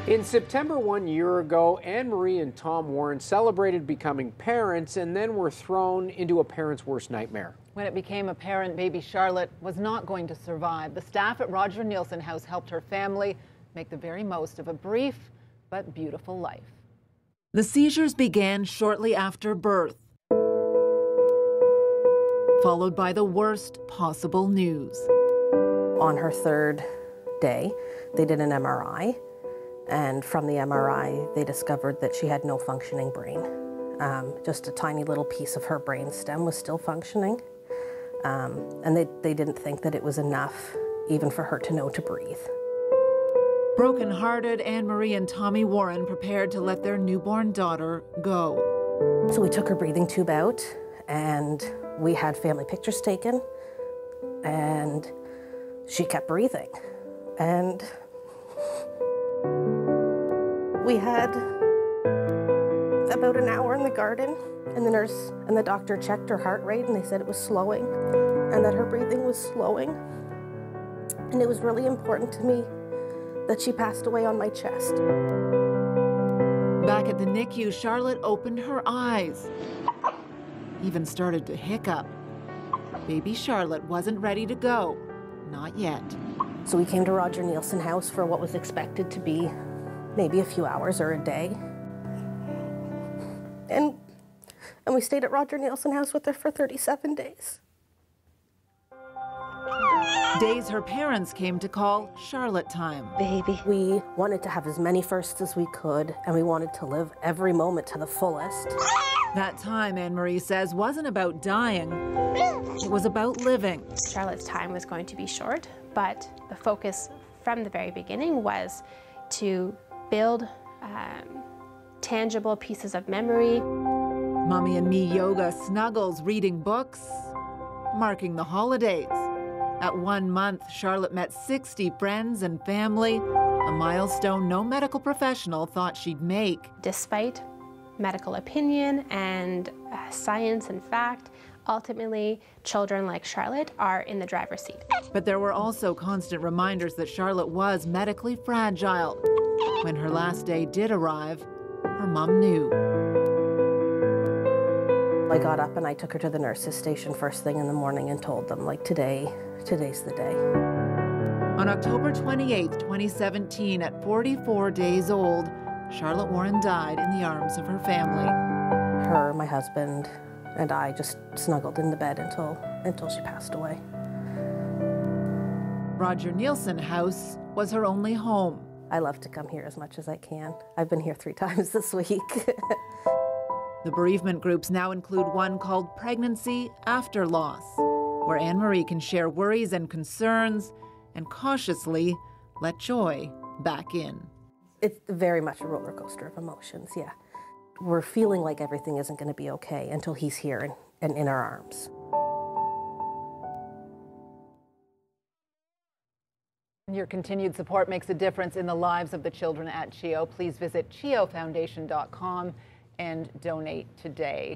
In September 1 year ago, Anne Marie and Tom Warren celebrated becoming parents and then were thrown into a parent's worst nightmare. When it became apparent baby Charlotte was not going to survive, the staff at Roger Neilson House helped her family make the very most of a brief but beautiful life. The seizures began shortly after birth, followed by the worst possible news. On her third day, they did an MRI. And from the MRI, they discovered that she had no functioning brain. Just a tiny little piece of her brain stem was still functioning. And they didn't think that it was enough even for her to know to breathe. Broken-hearted, Anne Marie and Tommy Warren prepared to let their newborn daughter go. So we took her breathing tube out and we had family pictures taken and she kept breathing. And we had about an hour in the garden, and the nurse and the doctor checked her heart rate, and they said it was slowing, and that her breathing was slowing. And it was really important to me that she passed away on my chest. Back at the NICU, Charlotte opened her eyes, even started to hiccup. Baby Charlotte wasn't ready to go, not yet. So we came to Roger Neilson House for what was expected to be maybe a few hours or a day. And we stayed at Roger Neilson House with her for 37 days. Days her parents came to call Charlotte time. Baby. We wanted to have as many firsts as we could, and we wanted to live every moment to the fullest. That time, Anne Marie says, wasn't about dying. It was about living. Charlotte's time was going to be short, but the focus from the very beginning was to build tangible pieces of memory. Mommy and Me yoga, snuggles, reading books, marking the holidays. At 1 month, Charlotte met 60 friends and family, a milestone no medical professional thought she'd make. Despite medical opinion and science and fact, ultimately, children like Charlotte are in the driver's seat. But there were also constant reminders that Charlotte was medically fragile. When her last day did arrive, her mom knew. I got up and I took her to the nurse's station first thing in the morning and told them, like, today's the day. On October 28, 2017, at 44 days old, Charlotte Warren died in the arms of her family. Her, my husband, and I just snuggled in the bed until she passed away. Roger Neilson House was her only home. I love to come here as much as I can. I've been here 3 times this week. The bereavement groups now include one called Pregnancy After Loss, where Anne Marie can share worries and concerns and cautiously let joy back in. It's very much a roller coaster of emotions, yeah. We're feeling like everything isn't going to be okay until he's here and in our arms. Your continued support makes a difference in the lives of the children at CHEO. Please visit CHEOfoundation.com and donate today.